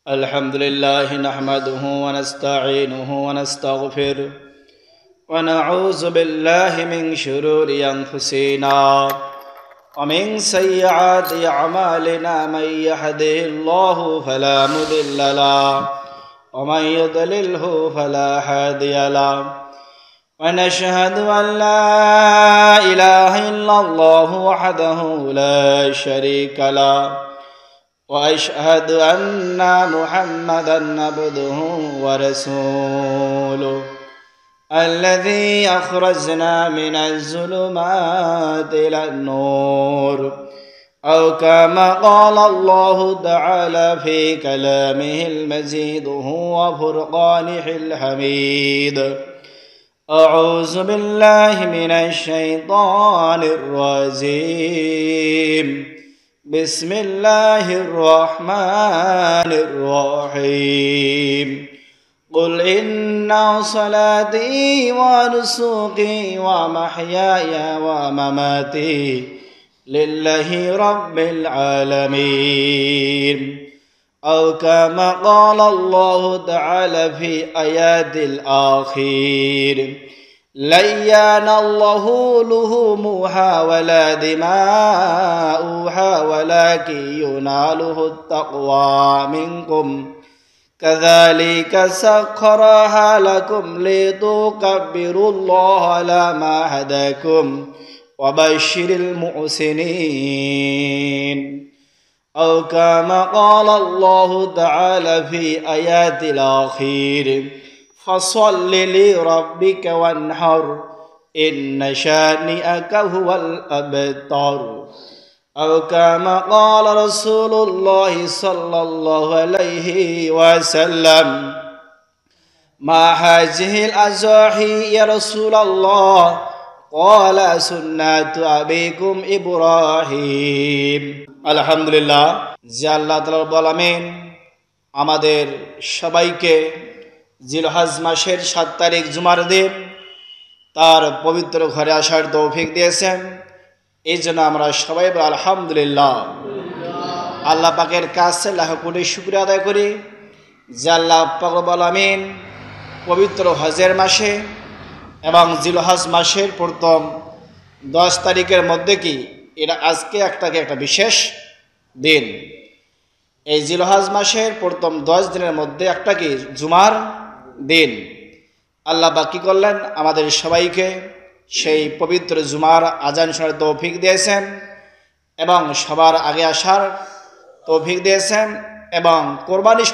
الحمد لله نحمده ونستعينه ونستغفره ونعوذ بالله من شرور أنفسنا ومن سيئات أعمالنا من يهده الله فلا مضل له ومن يضلله فلا هادي له ونشهد أن لا إله إلا الله وحده لا شريك له وأشهد أن محمدًا عبده ورسوله الذي أخرجنا من الظلمات إلى النور أو كما قال الله تعالى في كلامه المجيد هو فرقانه الحميد. أعوذ بالله من الشيطان الرجيم. بسم الله الرحمن الرحيم. قل إن صلاتي ونسكي ومحياي ومماتي لله رب العالمين أو كما قال الله تعالى في آيات الآخر لن ينال الله لحومها ولا دماؤها ولكن يناله التقوى منكم كذلك سخرها لكم لتكبروا الله على ما هداكم وبشر المحسنين أو كما قال الله تعالى في آيات الآخر فصل لربك وانحر إن شانئك هو الأبتر أو كما قال رسول الله صلى الله عليه وسلم ما هذه الأضاحي يا رسول الله قال سنة أبيكم إبراهيم الحمد لله যে আল্লাহ তাআলা রব্বুল আলামিন আমাদের সবাইকে জিলহজ মাসের ৭ তারিখ জুমার দিন তার পবিত্র ঘরে আসার তৌফিক দিয়েছেন। এই জন্য আমরা সবাই আলহামদুলিল্লাহ আল্লাহ পাকের কাছে লাখ কোটি শুকরিয়া আদায় করি যে আল্লাহ পাক রব্বুল আলামিন পবিত্র হজের মাসে এবং জিলহজ মাসের প্রথম 10 তারিখের মধ্যে কি এটা আজকে একটা বিশেষ দিন। এই জিলহজ মাসের প্রথম 10 দিনের মধ্যে একটা কি জুমার দিন। আল্লাহ পাক কি করলেন আমাদের সবাইকে সেই পবিত্র জুমার আজান শোনার তৌফিক দিয়েছেন এবং সবার আগে আসার তৌফিক দিয়েছেন এবং কোরবানি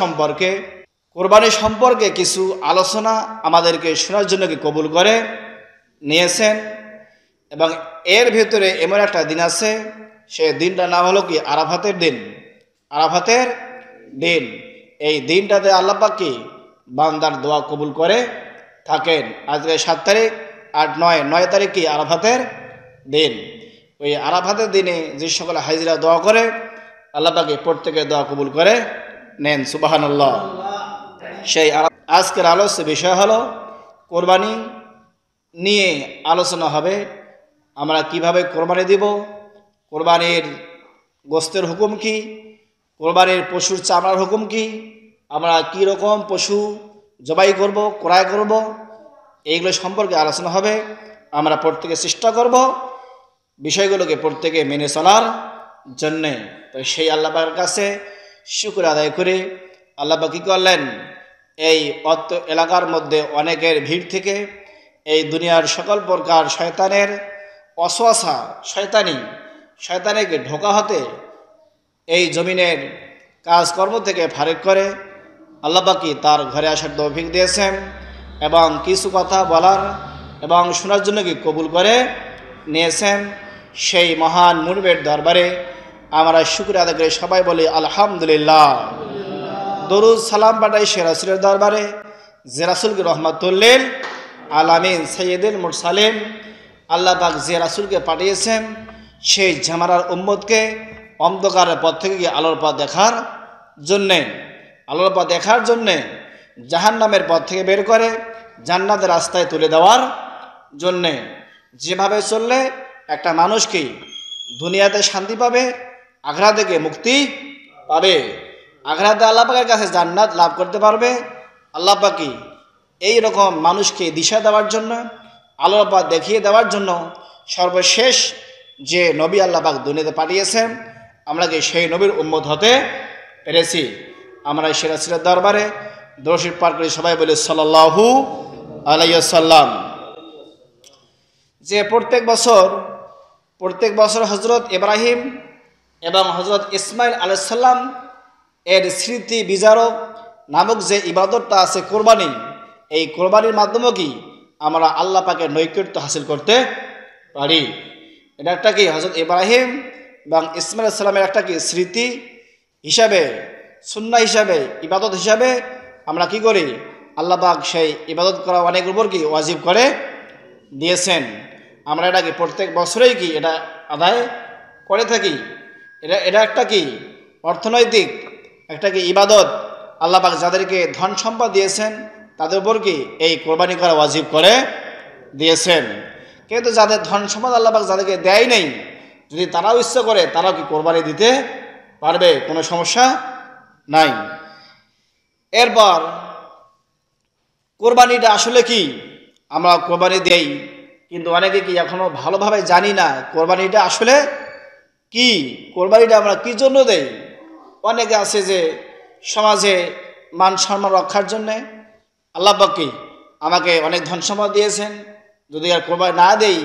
সম্পর্কে কিছু আলোচনা আমাদেরকে শোনার জন্য কি কবুল করে নিয়েছেন। এবং এর ভিতরে এমন একটা দিন আছে, সেই দিনটার নাম হলো কি আরাফাতের দিন। এই দিনটাতে আল্লাহ পাক কি বান্দার দোয়া কবুল করে থাকেন। আজকে 7 তারিখ 8 9 তারিখ কি আরাফাতের দিন। ওই আরাফাতের দিনে যে সকল হাজিরা দোয়া করে আল্লাহ পাক প্রত্যেকের দোয়া কবুল করে নেন, সুবহানাল্লাহ। সেই আজকের আলোচ্য বিষয় হলো কোরবানি নিয়ে আলোচনা হবে। আমরা কিভাবে কোরবানি দিব, কোরবানির গোশতের হুকুম কি, কোরবানির পশুর চামড়ার হুকুম কি, আমরা কি রকম পশু জবাই করব, ক্রয় করব, এইগুলো সম্পর্কে আলোচনা হবে। আমরা প্রত্যেকে চেষ্টা করব বিষয়গুলোকে প্রত্যেকে মেনে চলার জন্যে। তো সেই আল্লাহ পাকের কাছে শুকর আদায় করে আল্লাহ পাক কি করলেন, এই অত্র এলাকার মধ্যে অনেকের ভিড় থেকে এই দুনিয়ার সকল প্রকার শয়তানের ওয়াসওয়াসা শয়তানিকে ঢোকা হতে এই জমিনের কাজকর্ম থেকে ফারেক করে আল্লাহ পাক তার ঘরে আসার তৌফিক দিয়েছেন এবং কিছু কথা বলার এবং শোনার জন্য কি কবুল করে নিয়েছেন। সেই মহান মুরবের দরবারে আমরা শুকরিয়া আদায় করে সবাই বলি আলহামদুলিল্লাহ। দরুদ সালাম পাঠাই সে রাসূলের দরবারে যে রাসূলকে রহমাতুল লিল আলামিন সাইয়্যিদুল মুরসালিন আল্লাহ পাক যে রাসূলকে পাঠিয়েছেন সেই জামানার উম্মতকে অন্ধকারের পথ থেকে আলোর পথ দেখার জন্যে জাহান্নামের পথ থেকে বের করে জান্নাতের রাস্তায় তুলে দেওয়ার জন্যে। যেভাবে চললে একটা মানুষ কি দুনিয়াতে শান্তি পাবে, আখিরাতে থেকে মুক্তি পাবে। আখিরাতে আল্লাহ পাকের কাছে জান্নাত লাভ করতে পারবে। আল্লাহ পাকই এই রকম মানুষকে দিশা দেওয়ার জন্য, আলোর পথ দেখিয়ে দেওয়ার জন্য সর্বশেষ যে নবী আল্লাহ পাক দুনিয়াতে পাঠিয়েছেন, আমরা কি সেই নবীর উম্মত হতে পেরেছি? আমরা সেরা সিরাত দরবারে দরুদ শরীফ পাঠ করি, সবাই বলি সাল্লাল্লাহু আলাইহি ওয়াসাল্লাম। যে প্রত্যেক বছর হজরত ইব্রাহিম এবং হজরত ইসমাইল আলাইহিস সালাম এর স্মৃতি বিচারক নামক যে ইবাদতটা আছে কোরবানি, এই কোরবানির মাধ্যমে কি আমরা আল্লাহ পাকের নৈকট্য হাসিল করতে পারি। এটা একটা কি হজরত ইব্রাহিম এবং ইসমাইল আলাইহিস সালামের একটা কি স্মৃতি হিসাবে, সুন্নাহ হিসাবে, ইবাদত হিসাবে আমরা কি করি, আল্লাহ পাক সেই ইবাদত করা অনেক উপর কি ওয়াজিব করে দিয়েছেন। আমরা এটা কি প্রত্যেক বছরেই কি এটা আদায় করে থাকি। এটা একটা কি অর্থনৈতিক একটা কি ইবাদত। আল্লাহ পাক যাদেরকে ধন সম্পদ দিয়েছেন তাদের উপর কি এই কোরবানি করা ওয়াজিব করে দিয়েছেন। কিন্তু যাদের ধন সম্পদ আল্লাহ পাক যাদেরকে দেয় নেই, যদি তারাও ইচ্ছা করে তারাও কি কোরবানি দিতে পারবে, কোনো সমস্যা নাই। এরপর কোরবানিটা আসলে কি, আমরা কোরবানি দেই কিন্তু অনেকে কি এখনো ভালোভাবে জানি না কোরবানিটা আসলে কি, কোরবানিটা আমরা কি জন্য দেই। অনেকে আছে যে সমাজে মান সম্মান রক্ষার জন্যে, আল্লাহ পাক কি আমাকে অনেক ধন সম্পদ দিয়েছেন, যদি আর কোরবানি না দেই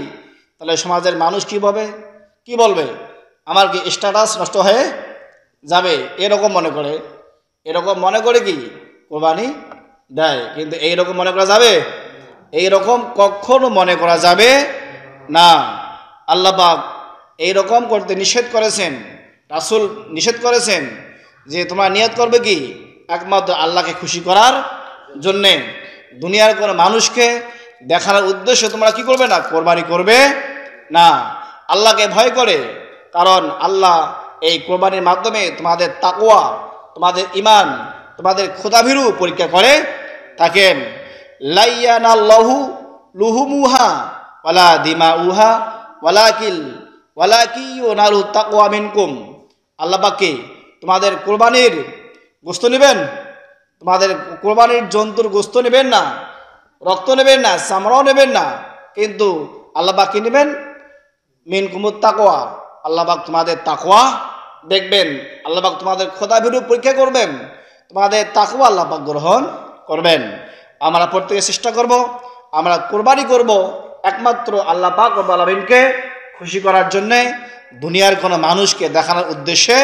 তাহলে সমাজের মানুষ কি বলবে, আমার কি স্ট্যাটাস নষ্ট হয়ে যাবে, এরকম মনে করে কি কোরবানি দেয়। কিন্তু এইরকম মনে করা যাবে, এইরকম কখনো মনে করা যাবে না। আল্লাহ পাক এইরকম করতে নিষেধ করেছেন, রাসূল নিষেধ করেছেন যে তোমরা নিয়ত করবে কি একমাত্র আল্লাহকে খুশি করার জন্যে, দুনিয়ার কোনো মানুষকে দেখার উদ্দেশ্যে তোমরা কি করবে না, কোরবানি করবে না, আল্লাহকে ভয় করে। কারণ আল্লাহ এই কোরবানির মাধ্যমে তোমাদের তাকওয়া, তোমাদের ঈমান, তোমাদের খোদাভীরু পরীক্ষা করে থাকেন। লা ইয়ানাল্লাহু লুহুমুহা ওয়ালা দিমাউহা ওয়ালাকি ইয়ানালু তাকওয়া মিনকুম। আল্লাহ পাক তোমাদের কোরবানির গোশত নেবেন, তোমাদের কোরবানির জন্তুর গোশত নেবেন না, রক্ত নেবেন না, চামড়াও নেবেন না, কিন্তু আল্লাহ পাক কি নেবেন, মিনকুমুত তাকওয়া। আল্লাহ পাক তোমাদের তাকওয়া দেখবেন, আল্লাহ পাক তোমাদের খোদাভীরু পরীক্ষা করবেন, তোমাদের তাকওয়া আল্লাহ পাক গ্রহণ করবেন। আমরা প্রত্যেকে চেষ্টা করব, আমরা কোরবানি করব একমাত্র আল্লাহ পাক রব্বুল আলামিনকে খুশি করার জন্যে, দুনিয়ার কোনো মানুষকে দেখানোর উদ্দেশ্যে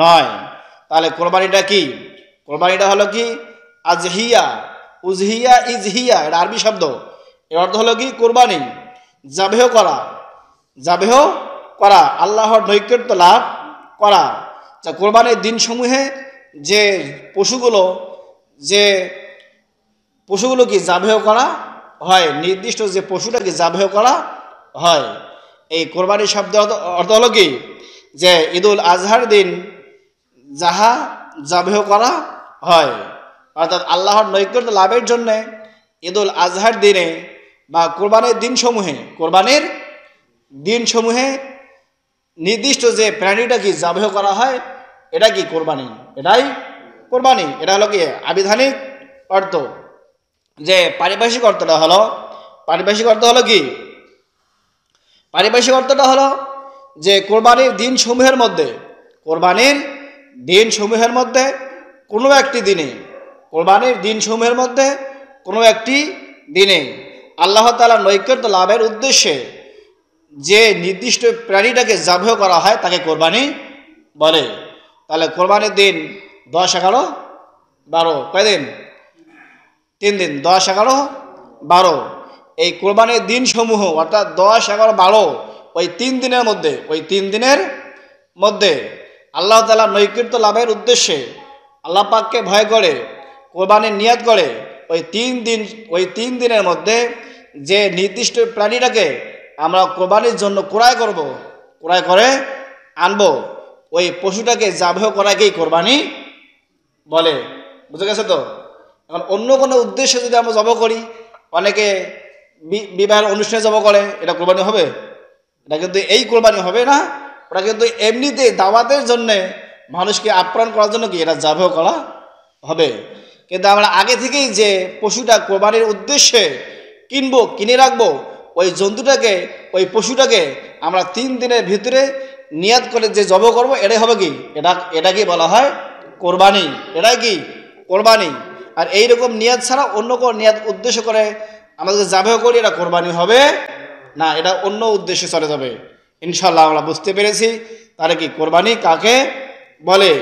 নয়। তাহলে কোরবানিটা কি? কোরবানিটা হলো কি আজহিয়া, উজহিয়া, ইজহিয়া, এটা আরবি শব্দ। এর অর্থ হলো কি কোরবানি, জাবেহ করা, আল্লাহর নৈকট্য লাভ করা। যা কোরবানির দিনসমূহে যে পশুগুলো কি জাবেহ করা হয়, নির্দিষ্ট যে পশুটা কি জাবেহ করা হয়। এই কোরবানির শব্দ অর্থ হলো কি যে ঈদুল আজহার দিন যাহা জাবেহ করা হয়, অর্থাৎ আল্লাহর নৈকট্য লাভের জন্যে ঈদুল আজহার দিনে বা কোরবানির দিনসমূহে নির্দিষ্ট যে প্রাণীটা কি জাবেহ করা হয়, এটা কি কোরবানি, এটাই কোরবানি। এটা হলো কি আবিধানিক অর্থ। যে পারিভাষিক অর্থটা হলো কি, পারিভাষিক অর্থটা হলো যে কোরবানির দিনসমূহের মধ্যে কোনো একটি দিনে আল্লাহ তাআলার নৈকট্য লাভের উদ্দেশ্যে যে নির্দিষ্ট প্রাণীটাকে জাবেহ করা হয় তাকে কোরবানি বলে। তাহলে কোরবানির দিন 10, 11, 12, কয়দিন? 3 দিন, 10, 11, 12। এই কোরবানির দিনসমূহ অর্থাৎ 10, 11, 12 ওই 3 দিনের মধ্যে আল্লাহ তাআলার নৈকট্য লাভের উদ্দেশ্যে আল্লাহ পাককে ভয় করে কোরবানির নিয়ত করে ওই 3 দিনের মধ্যে যে নির্দিষ্ট প্রাণীটাকে আমরা কোরবানির জন্য ক্রয় করে আনবো, ওই পশুটাকে জাবেহ করাকেই কোরবানি বলে। বুঝে গেছে তো? এখন অন্য কোনো উদ্দেশ্যে যদি আমরা জবাহ করি, অনেকে বিবাহের অনুষ্ঠানে জবাহ করে, এটা কোরবানি হবে? এটা কিন্তু এই কোরবানি হবে না। ওটা কিন্তু এমনিতে দাওয়াতের জন্যে মানুষকে আপ্যায়ন করার জন্য কি এটা জবাই করা হবে। কিন্তু আমরা আগে থেকেই যে পশুটা কোরবানির উদ্দেশ্যে কিনবো, কিনে রাখবো, ওই জন্তুটাকে, ওই পশুটাকে আমরা 3 দিনের ভিতরে নিয়াত করে যে জবাই করবো, এটাই হবে কি, এটা কি বলা হয় কোরবানি। এটাই কি কোরবানি। আর এইরকম নিয়াত ছাড়া অন্য কোনো নিয়াত উদ্দেশ্য করে আমরা যে জবাই করি, এটা কোরবানি হবে না, এটা অন্য উদ্দেশ্যে চলে যাবে। ইনশাল্লাহ আমরা বুঝতে পেরেছি তাহলে কি কোরবানি কাকে বলে।